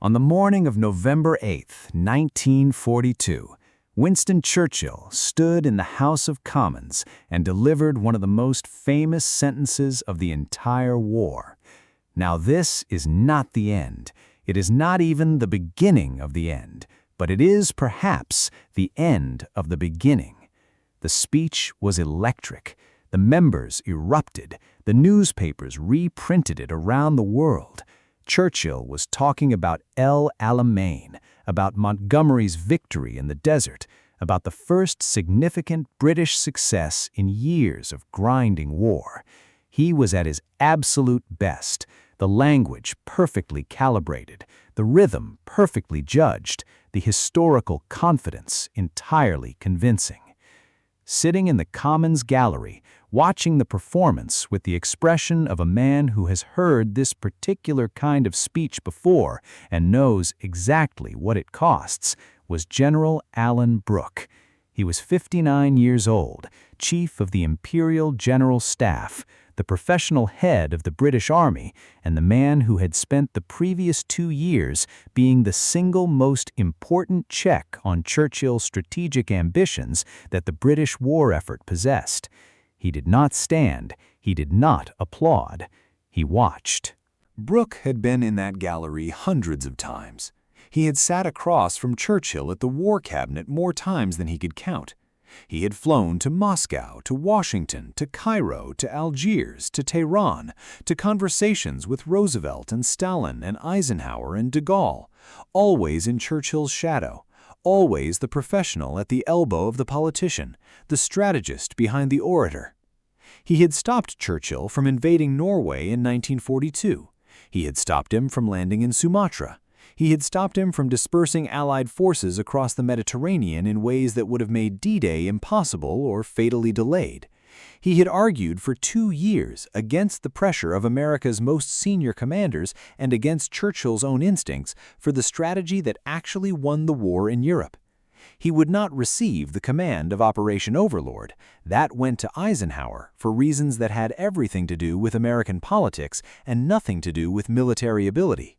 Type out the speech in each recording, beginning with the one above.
On the morning of November 8, 1942, Winston Churchill stood in the House of Commons and delivered one of the most famous sentences of the entire war. Now this is not the end. It is not even the beginning of the end, but it is perhaps the end of the beginning. The speech was electric. The members erupted. The newspapers reprinted it around the world. Churchill was talking about El Alamein, about Montgomery's victory in the desert, about the first significant British success in years of grinding war. He was at his absolute best, the language perfectly calibrated, the rhythm perfectly judged, the historical confidence entirely convincing. Sitting in the Commons gallery, watching the performance with the expression of a man who has heard this particular kind of speech before and knows exactly what it costs, was General Alan Brooke. He was 59 years old, chief of the Imperial General Staff, the professional head of the British Army, and the man who had spent the previous 2 years being the single most important check on Churchill's strategic ambitions that the British war effort possessed. He did not stand, he did not applaud, he watched. Brooke had been in that gallery hundreds of times. He had sat across from Churchill at the War Cabinet more times than he could count. He had flown to Moscow, to Washington, to Cairo, to Algiers, to Tehran, to conversations with Roosevelt and Stalin and Eisenhower and de Gaulle, always in Churchill's shadow, always the professional at the elbow of the politician, the strategist behind the orator. He had stopped Churchill from invading Norway in 1942. He had stopped him from landing in Sumatra. He had stopped him from dispersing Allied forces across the Mediterranean in ways that would have made D-Day impossible or fatally delayed. He had argued for 2 years against the pressure of America's most senior commanders and against Churchill's own instincts for the strategy that actually won the war in Europe. He would not receive the command of Operation Overlord. That went to Eisenhower for reasons that had everything to do with American politics and nothing to do with military ability.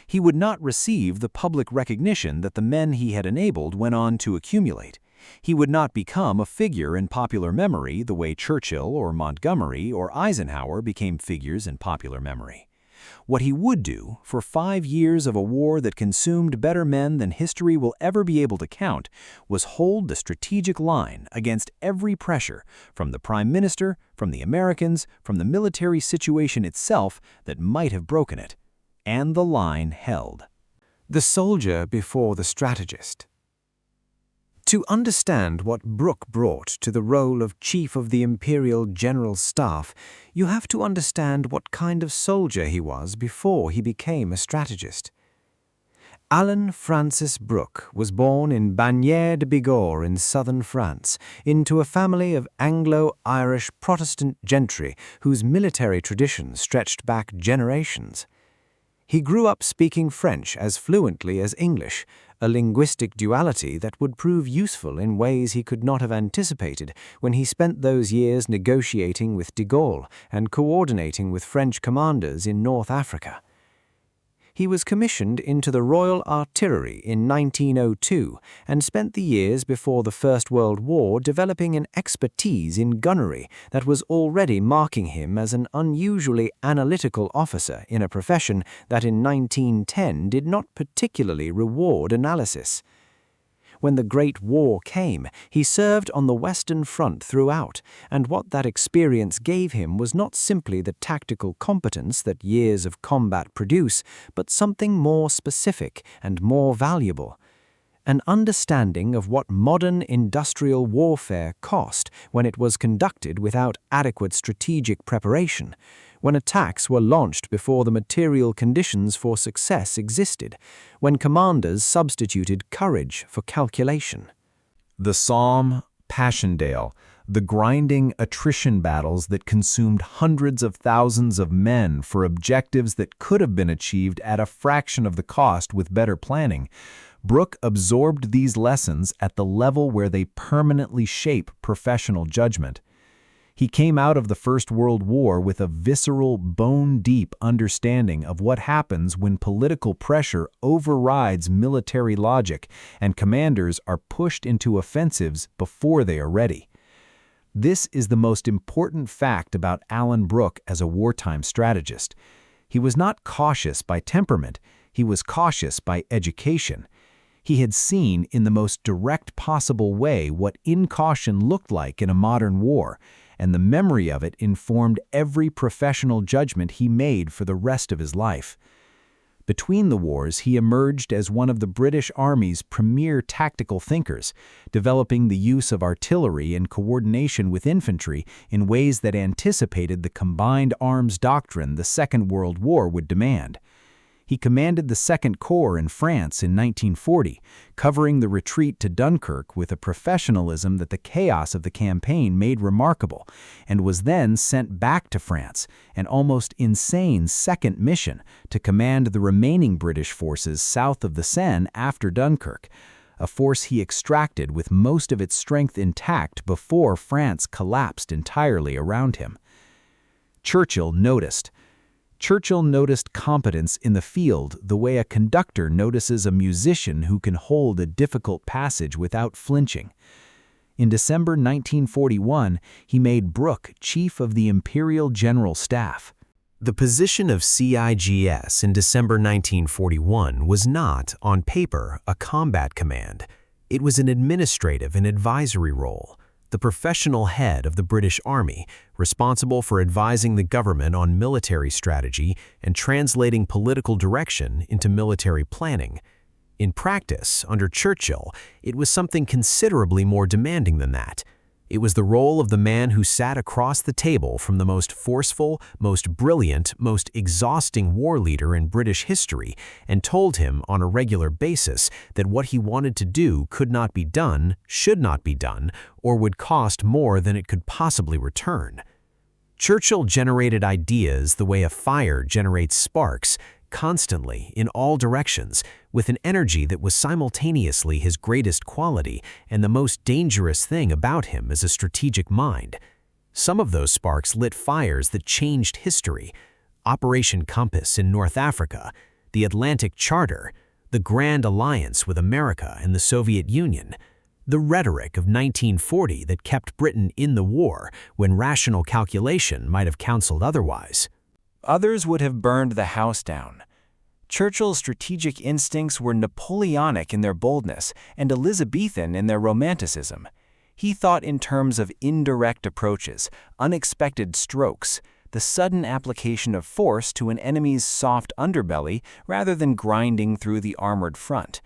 He would not receive the public recognition that the men he had enabled went on to accumulate. He would not become a figure in popular memory the way Churchill or Montgomery or Eisenhower became figures in popular memory. What he would do for 5 years of a war that consumed better men than history will ever be able to count was hold the strategic line against every pressure from the Prime Minister, from the Americans, from the military situation itself that might have broken it. And the line held. The soldier before the strategist. To understand what Brooke brought to the role of Chief of the Imperial General Staff, you have to understand what kind of soldier he was before he became a strategist. Alan Francis Brooke was born in Bagnères de Bigorre in southern France, into a family of Anglo-Irish Protestant gentry whose military tradition stretched back generations. He grew up speaking French as fluently as English, a linguistic duality that would prove useful in ways he could not have anticipated when he spent those years negotiating with de Gaulle and coordinating with French commanders in North Africa. He was commissioned into the Royal Artillery in 1902 and spent the years before the First World War developing an expertise in gunnery that was already marking him as an unusually analytical officer in a profession that in 1910 did not particularly reward analysis. When the Great War came, he served on the Western Front throughout, and what that experience gave him was not simply the tactical competence that years of combat produce, but something more specific and more valuable. An understanding of what modern industrial warfare cost when it was conducted without adequate strategic preparation, when attacks were launched before the material conditions for success existed, when commanders substituted courage for calculation. The Somme, Passchendaele, the grinding attrition battles that consumed hundreds of thousands of men for objectives that could have been achieved at a fraction of the cost with better planning, Brooke absorbed these lessons at the level where they permanently shape professional judgment. He came out of the First World War with a visceral, bone-deep understanding of what happens when political pressure overrides military logic and commanders are pushed into offensives before they are ready. This is the most important fact about Alan Brooke as a wartime strategist. He was not cautious by temperament, he was cautious by education. He had seen in the most direct possible way what incaution looked like in a modern war, and the memory of it informed every professional judgment he made for the rest of his life. Between the wars, he emerged as one of the British Army's premier tactical thinkers, developing the use of artillery and coordination with infantry in ways that anticipated the combined arms doctrine the Second World War would demand. He commanded the Second Corps in France in 1940, covering the retreat to Dunkirk with a professionalism that the chaos of the campaign made remarkable, and was then sent back to France, an almost insane second mission to command the remaining British forces south of the Seine after Dunkirk, a force he extracted with most of its strength intact before France collapsed entirely around him. Churchill noticed competence in the field the way a conductor notices a musician who can hold a difficult passage without flinching. In December 1941, he made Brooke chief of the Imperial General Staff. The position of CIGS in December 1941 was not, on paper, a combat command. It was an administrative and advisory role. The professional head of the British Army, responsible for advising the government on military strategy and translating political direction into military planning. In practice, under Churchill, it was something considerably more demanding than that. It was the role of the man who sat across the table from the most forceful, most brilliant, most exhausting war leader in British history and told him on a regular basis that what he wanted to do could not be done, should not be done, or would cost more than it could possibly return. Churchill generated ideas the way a fire generates sparks, constantly, in all directions, with an energy that was simultaneously his greatest quality and the most dangerous thing about him as a strategic mind. Some of those sparks lit fires that changed history: Operation Compass in North Africa, the Atlantic Charter, the Grand Alliance with America and the Soviet Union, the rhetoric of 1940 that kept Britain in the war when rational calculation might have counseled otherwise. Others would have burned the house down. Churchill's strategic instincts were Napoleonic in their boldness and Elizabethan in their romanticism. He thought in terms of indirect approaches, unexpected strokes, the sudden application of force to an enemy's soft underbelly rather than grinding through the armored front.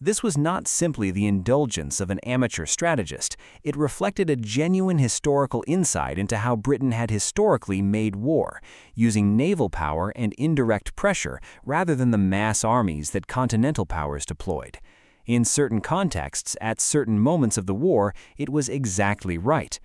This was not simply the indulgence of an amateur strategist. It reflected a genuine historical insight into how Britain had historically made war, using naval power and indirect pressure rather than the mass armies that continental powers deployed. In certain contexts, at certain moments of the war, it was exactly right.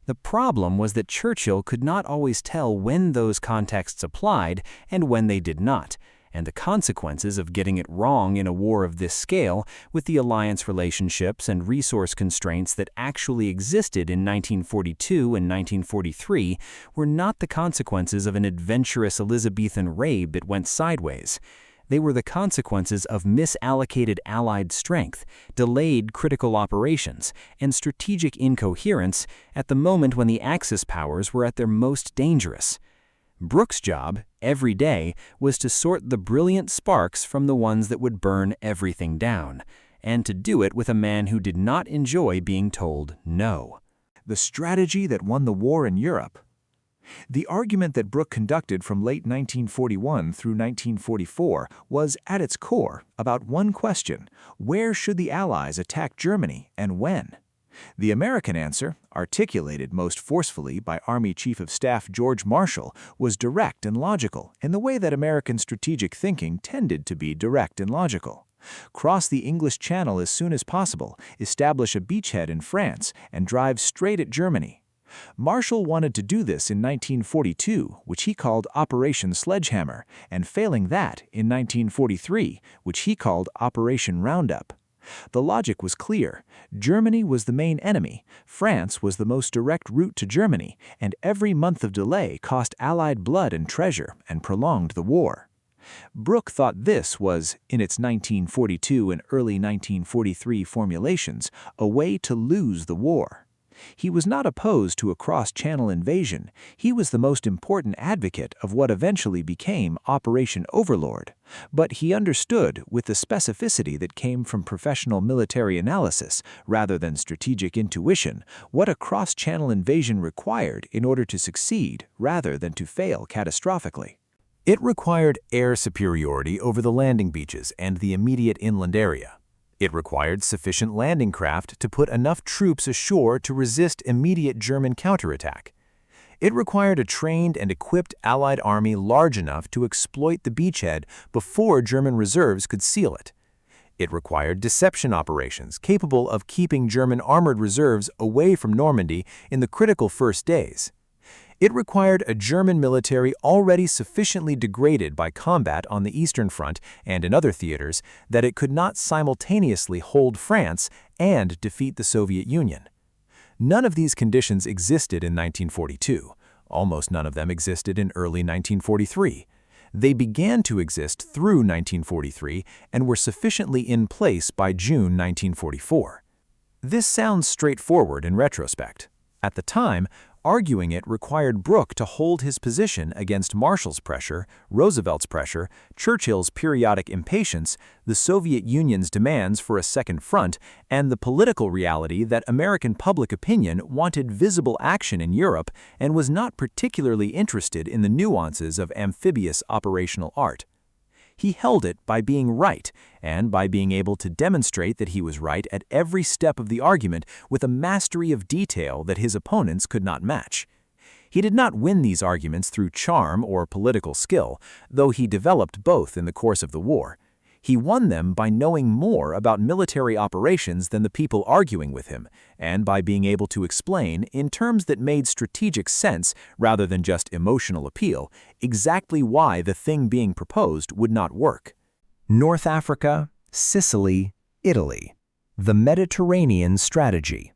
The problem was that Churchill could not always tell when those contexts applied and when they did not, and the consequences of getting it wrong in a war of this scale, with the alliance relationships and resource constraints that actually existed in 1942 and 1943, were not the consequences of an adventurous Elizabethan raid that went sideways. They were the consequences of misallocated Allied strength, delayed critical operations, and strategic incoherence at the moment when the Axis powers were at their most dangerous. Brooke's job, every day, was to sort the brilliant sparks from the ones that would burn everything down, and to do it with a man who did not enjoy being told no. The strategy that won the war in Europe. The argument that Brooke conducted from late 1941 through 1944 was, at its core, about one question: where should the Allies attack Germany and when? The American answer, articulated most forcefully by Army Chief of Staff George Marshall, was direct and logical in the way that American strategic thinking tended to be direct and logical. Cross the English Channel as soon as possible, establish a beachhead in France, and drive straight at Germany. Marshall wanted to do this in 1942, which he called Operation Sledgehammer, and failing that, in 1943, which he called Operation Roundup. The logic was clear. Germany was the main enemy, France was the most direct route to Germany, and every month of delay cost Allied blood and treasure and prolonged the war. Brooke thought this was, in its 1942 and early 1943 formulations, a way to lose the war. He was not opposed to a cross-channel invasion. He was the most important advocate of what eventually became Operation Overlord. But he understood, with the specificity that came from professional military analysis rather than strategic intuition, what a cross-channel invasion required in order to succeed rather than to fail catastrophically. It required air superiority over the landing beaches and the immediate inland area. It required sufficient landing craft to put enough troops ashore to resist immediate German counterattack. It required a trained and equipped Allied army large enough to exploit the beachhead before German reserves could seal it. It required deception operations capable of keeping German armored reserves away from Normandy in the critical first days. It required a German military already sufficiently degraded by combat on the Eastern Front and in other theaters that it could not simultaneously hold France and defeat the Soviet Union. None of these conditions existed in 1942. Almost none of them existed in early 1943. They began to exist through 1943 and were sufficiently in place by June 1944. This sounds straightforward in retrospect. At the time, arguing it required Brooke to hold his position against Marshal's pressure, Roosevelt's pressure, Churchill's periodic impatience, the Soviet Union's demands for a second front, and the political reality that American public opinion wanted visible action in Europe and was not particularly interested in the nuances of amphibious operational art. He held it by being right, and by being able to demonstrate that he was right at every step of the argument with a mastery of detail that his opponents could not match. He did not win these arguments through charm or political skill, though he developed both in the course of the war. He won them by knowing more about military operations than the people arguing with him, and by being able to explain, in terms that made strategic sense rather than just emotional appeal, exactly why the thing being proposed would not work. North Africa, Sicily, Italy. The Mediterranean Strategy.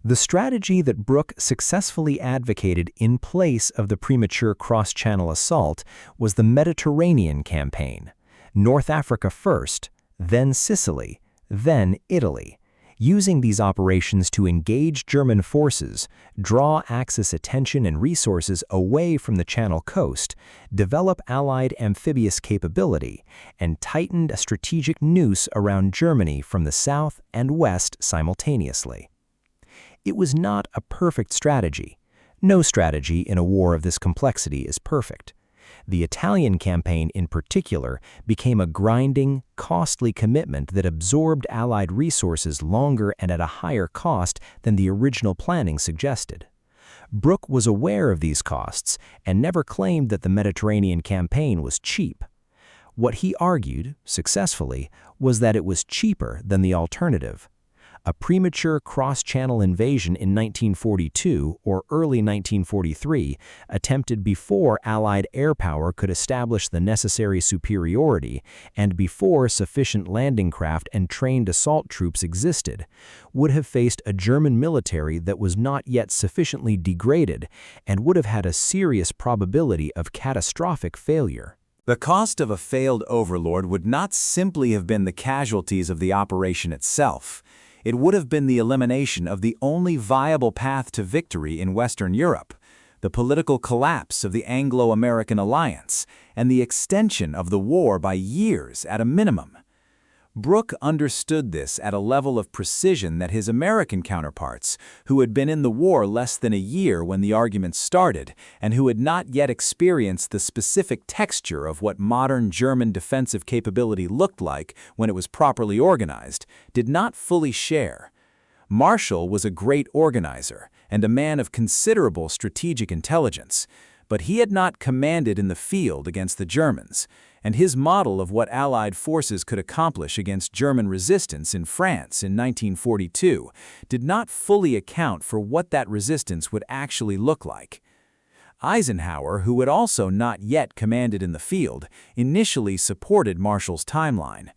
The strategy that Brooke successfully advocated in place of the premature cross-channel assault was the Mediterranean campaign. North Africa first, then Sicily, then Italy, using these operations to engage German forces, draw Axis attention and resources away from the Channel coast, develop Allied amphibious capability, and tightened a strategic noose around Germany from the south and west simultaneously. It was not a perfect strategy. No strategy in a war of this complexity is perfect. The Italian campaign in particular became a grinding, costly commitment that absorbed Allied resources longer and at a higher cost than the original planning suggested. Brooke was aware of these costs and never claimed that the Mediterranean campaign was cheap. What he argued, successfully, was that it was cheaper than the alternative. A premature cross-channel invasion in 1942 or early 1943, attempted before Allied air power could establish the necessary superiority and before sufficient landing craft and trained assault troops existed, would have faced a German military that was not yet sufficiently degraded and would have had a serious probability of catastrophic failure. The cost of a failed overlord would not simply have been the casualties of the operation itself. It would have been the elimination of the only viable path to victory in Western Europe, the political collapse of the Anglo-American alliance, and the extension of the war by years at a minimum. Brooke understood this at a level of precision that his American counterparts, who had been in the war less than a year when the argument started and who had not yet experienced the specific texture of what modern German defensive capability looked like when it was properly organized, did not fully share. Marshal was a great organizer and a man of considerable strategic intelligence, but he had not commanded in the field against the Germans, and his model of what Allied forces could accomplish against German resistance in France in 1942 did not fully account for what that resistance would actually look like. Eisenhower, who had also not yet commanded in the field, initially supported Marshal's timeline.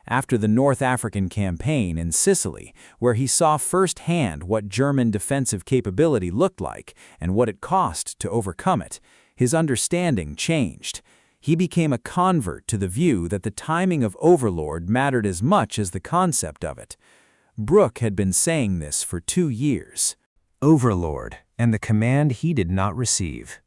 after the North African campaign in Sicily, where he saw firsthand what German defensive capability looked like and what it cost to overcome it, his understanding changed. He became a convert to the view that the timing of overlord mattered as much as the concept of it. Brooke had been saying this for 2 years. Overlord, and the command he did not receive.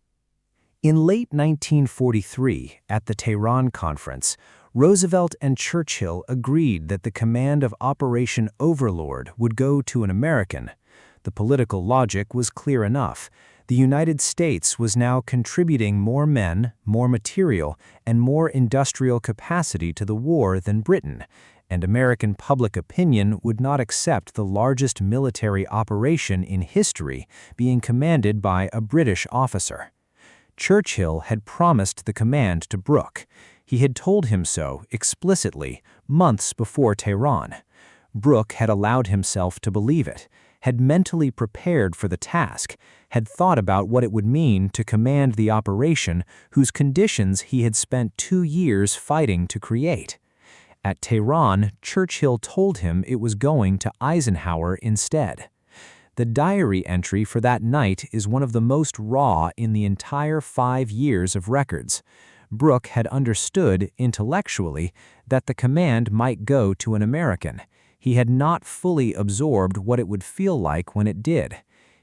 In late 1943, at the Tehran Conference, Roosevelt and Churchill agreed that the command of Operation Overlord would go to an American. The political logic was clear enough. The United States was now contributing more men, more material, and more industrial capacity to the war than Britain, and American public opinion would not accept the largest military operation in history being commanded by a British officer. Churchill had promised the command to Brooke. He had told him so explicitly months before Tehran. Brooke had allowed himself to believe it, had mentally prepared for the task, had thought about what it would mean to command the operation whose conditions he had spent 2 years fighting to create. At Tehran, Churchill told him it was going to Eisenhower instead. The diary entry for that night is one of the most raw in the entire 5 years of records. Brooke had understood, intellectually, that the command might go to an American. He had not fully absorbed what it would feel like when it did.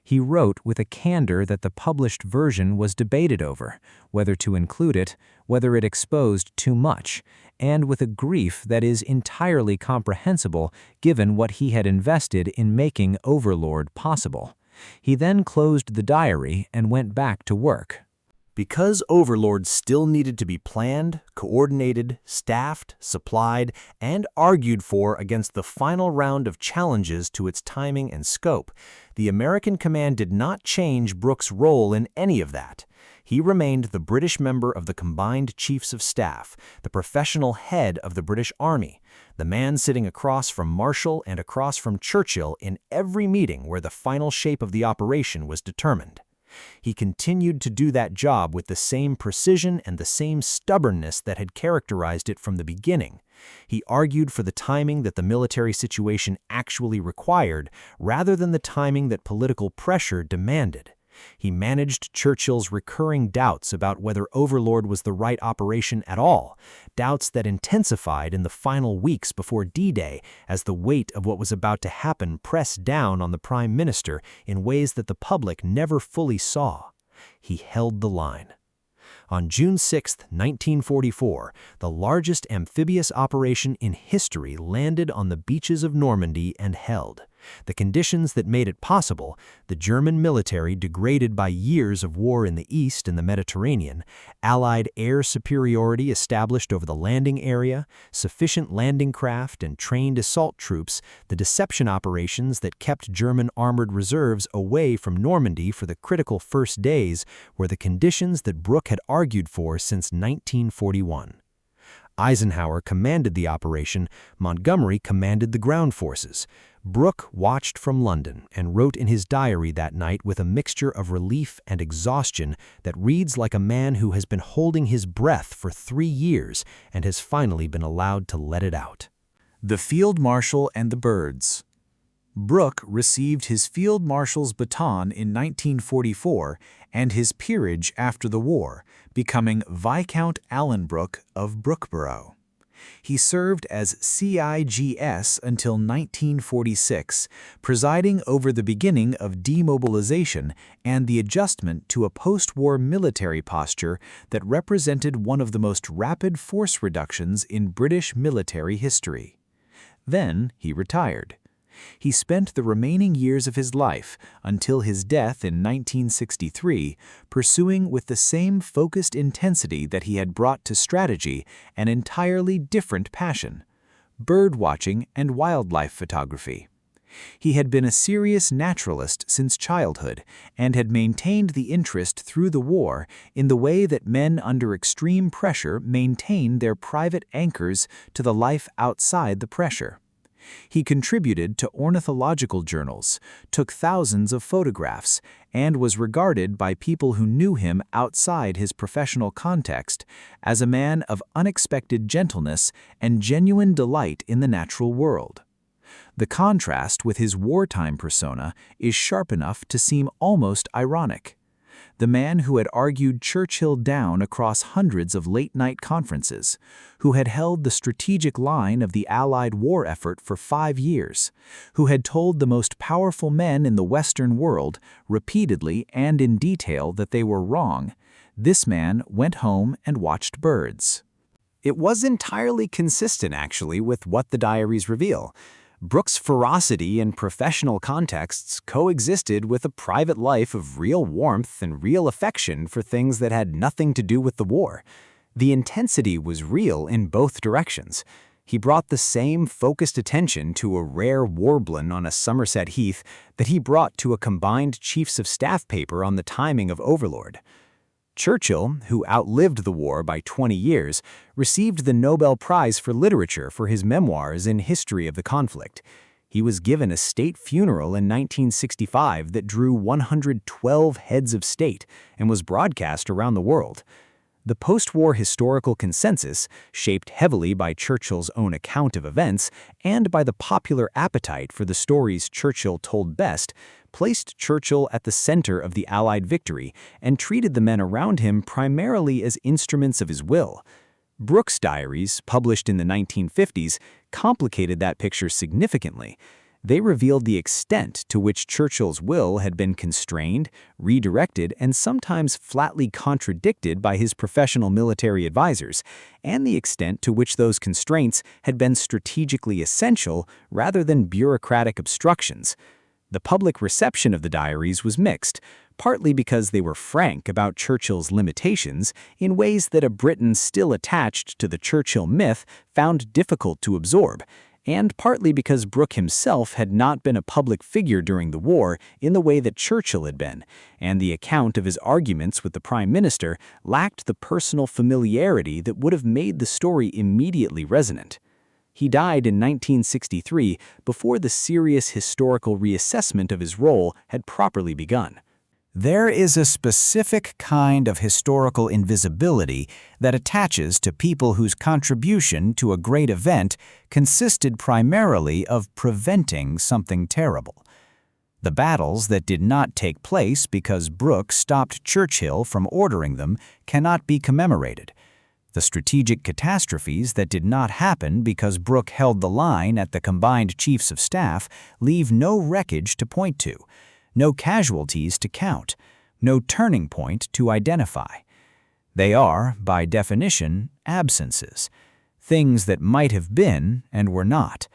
He wrote with a candor that the published version was debated over, whether to include it, whether it exposed too much, and with a grief that is entirely comprehensible given what he had invested in making Overlord possible. He then closed the diary and went back to work. Because Overlord still needed to be planned, coordinated, staffed, supplied, and argued for against the final round of challenges to its timing and scope, the American command did not change Brooke's role in any of that. He remained the British member of the Combined Chiefs of Staff, the professional head of the British Army, the man sitting across from Marshal and across from Churchill in every meeting where the final shape of the operation was determined. He continued to do that job with the same precision and the same stubbornness that had characterized it from the beginning. He argued for the timing that the military situation actually required, rather than the timing that political pressure demanded. He managed Churchill's recurring doubts about whether Overlord was the right operation at all, doubts that intensified in the final weeks before D-Day as the weight of what was about to happen pressed down on the Prime Minister in ways that the public never fully saw. He held the line. On June 6, 1944, the largest amphibious operation in history landed on the beaches of Normandy and held. The conditions that made it possible, the German military degraded by years of war in the East and the Mediterranean, Allied air superiority established over the landing area, sufficient landing craft and trained assault troops, the deception operations that kept German armored reserves away from Normandy for the critical first days were the conditions that Brooke had argued for since 1941. Eisenhower commanded the operation, Montgomery commanded the ground forces. Brooke watched from London and wrote in his diary that night with a mixture of relief and exhaustion that reads like a man who has been holding his breath for 3 years and has finally been allowed to let it out. The Field Marshal and the Birds. Brooke received his Field Marshal's baton in 1944 and his peerage after the war, becoming Viscount Alan Brooke of Brookeborough. He served as CIGS until 1946, presiding over the beginning of demobilization and the adjustment to a post-war military posture that represented one of the most rapid force reductions in British military history. Then he retired. He spent the remaining years of his life, until his death in 1963, pursuing with the same focused intensity that he had brought to strategy an entirely different passion: bird-watching and wildlife photography. He had been a serious naturalist since childhood and had maintained the interest through the war in the way that men under extreme pressure maintain their private anchors to the life outside the pressure. He contributed to ornithological journals, took thousands of photographs, and was regarded by people who knew him outside his professional context as a man of unexpected gentleness and genuine delight in the natural world. The contrast with his wartime persona is sharp enough to seem almost ironic. The man who had argued Churchill down across hundreds of late-night conferences, who had held the strategic line of the Allied war effort for 5 years, who had told the most powerful men in the Western world repeatedly and in detail that they were wrong, this man went home and watched birds. It was entirely consistent, actually, with what the diaries reveal. Brooke's ferocity in professional contexts coexisted with a private life of real warmth and real affection for things that had nothing to do with the war. The intensity was real in both directions. He brought the same focused attention to a rare warbling on a Somerset Heath that he brought to a combined Chiefs of Staff paper on the timing of Overlord. Churchill, who outlived the war by 20 years, received the Nobel Prize for Literature for his memoirs in history of the conflict. He was given a state funeral in 1965 that drew 112 heads of state and was broadcast around the world. The post-war historical consensus, shaped heavily by Churchill's own account of events and by the popular appetite for the stories Churchill told best, placed Churchill at the center of the Allied victory and treated the men around him primarily as instruments of his will. Brooke's diaries, published in the 1950s, complicated that picture significantly. They revealed the extent to which Churchill's will had been constrained, redirected, and sometimes flatly contradicted by his professional military advisors, and the extent to which those constraints had been strategically essential rather than bureaucratic obstructions. The public reception of the diaries was mixed, partly because they were frank about Churchill's limitations in ways that a Britain still attached to the Churchill myth found difficult to absorb, and partly because Brooke himself had not been a public figure during the war in the way that Churchill had been, and the account of his arguments with the Prime Minister lacked the personal familiarity that would have made the story immediately resonant. He died in 1963 before the serious historical reassessment of his role had properly begun. There is a specific kind of historical invisibility that attaches to people whose contribution to a great event consisted primarily of preventing something terrible. The battles that did not take place because Brooke stopped Churchill from ordering them cannot be commemorated. The strategic catastrophes that did not happen because Brooke held the line at the combined Chiefs of Staff leave no wreckage to point to, no casualties to count, no turning point to identify. They are, by definition, absences, things that might have been and were not.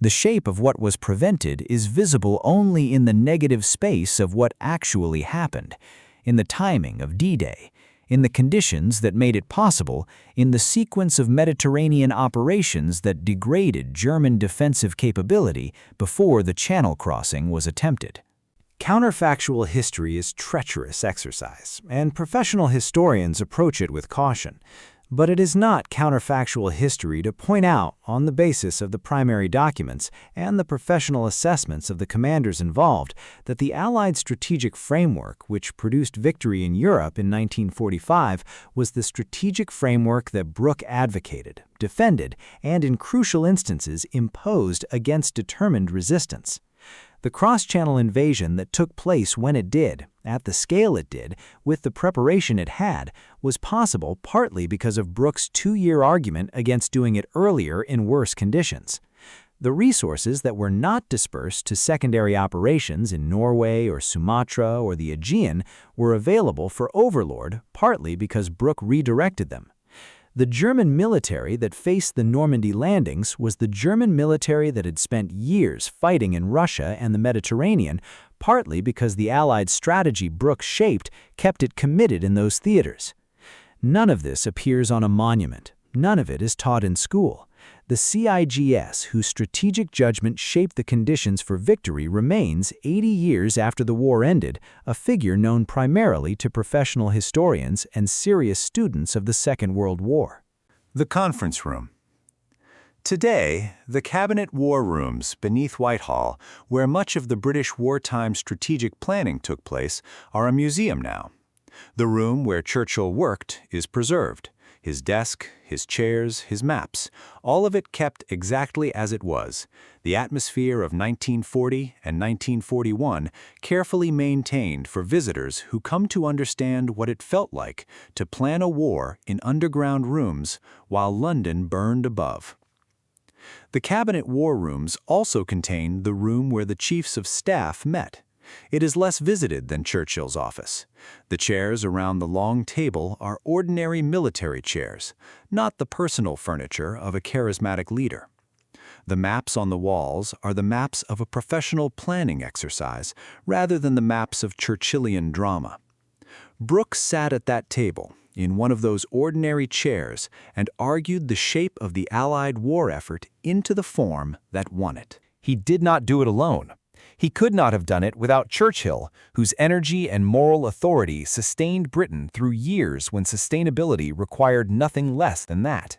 The shape of what was prevented is visible only in the negative space of what actually happened, in the timing of D-Day, in the conditions that made it possible, in the sequence of Mediterranean operations that degraded German defensive capability before the Channel crossing was attempted. Counterfactual history is treacherous exercise, and professional historians approach it with caution. But it is not counterfactual history to point out, on the basis of the primary documents and the professional assessments of the commanders involved, that the Allied strategic framework which produced victory in Europe in 1945 was the strategic framework that Brooke advocated, defended, and in crucial instances imposed against determined resistance. The cross-channel invasion that took place when it did, at the scale it did, with the preparation it had, was possible partly because of Brooke's 2-year argument against doing it earlier in worse conditions. The resources that were not dispersed to secondary operations in Norway or Sumatra or the Aegean were available for Overlord partly because Brooke redirected them. The German military that faced the Normandy landings was the German military that had spent years fighting in Russia and the Mediterranean, partly because the Allied strategy Brooke shaped kept it committed in those theaters. None of this appears on a monument. None of it is taught in school. The CIGS, whose strategic judgment shaped the conditions for victory, remains, 80 years after the war ended, a figure known primarily to professional historians and serious students of the Second World War. The conference room. Today, the Cabinet War Rooms beneath Whitehall, where much of the British wartime strategic planning took place, are a museum now. The room where Churchill worked is preserved. His desk, his chairs, his maps, all of it kept exactly as it was. The atmosphere of 1940 and 1941 carefully maintained for visitors who come to understand what it felt like to plan a war in underground rooms while London burned above. The Cabinet War Rooms also contain the room where the Chiefs of Staff met. It is less visited than Churchill's office. The chairs around the long table are ordinary military chairs, not the personal furniture of a charismatic leader. The maps on the walls are the maps of a professional planning exercise rather than the maps of Churchillian drama. Brooke sat at that table, in one of those ordinary chairs, and argued the shape of the Allied war effort into the form that won it. He did not do it alone. He could not have done it without Churchill, whose energy and moral authority sustained Britain through years when sustainability required nothing less than that.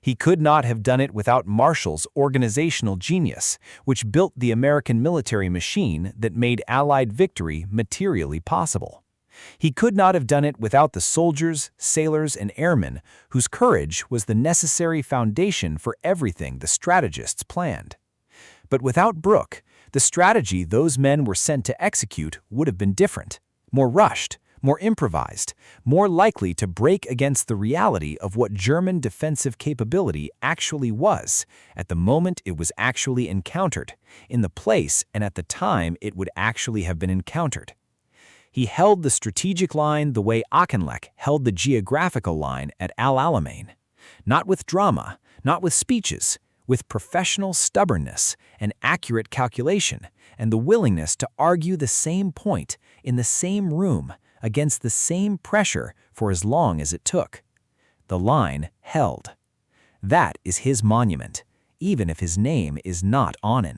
He could not have done it without Marshal's organizational genius, which built the American military machine that made Allied victory materially possible. He could not have done it without the soldiers, sailors, and airmen whose courage was the necessary foundation for everything the strategists planned. But without Brooke, the strategy those men were sent to execute would have been different, more rushed, more improvised, more likely to break against the reality of what German defensive capability actually was at the moment it was actually encountered, in the place and at the time it would actually have been encountered. He held the strategic line the way Auchinleck held the geographical line at El Alamein, not with drama, not with speeches, with professional stubbornness and accurate calculation and the willingness to argue the same point in the same room against the same pressure for as long as it took. The line held. That is his monument, even if his name is not on it.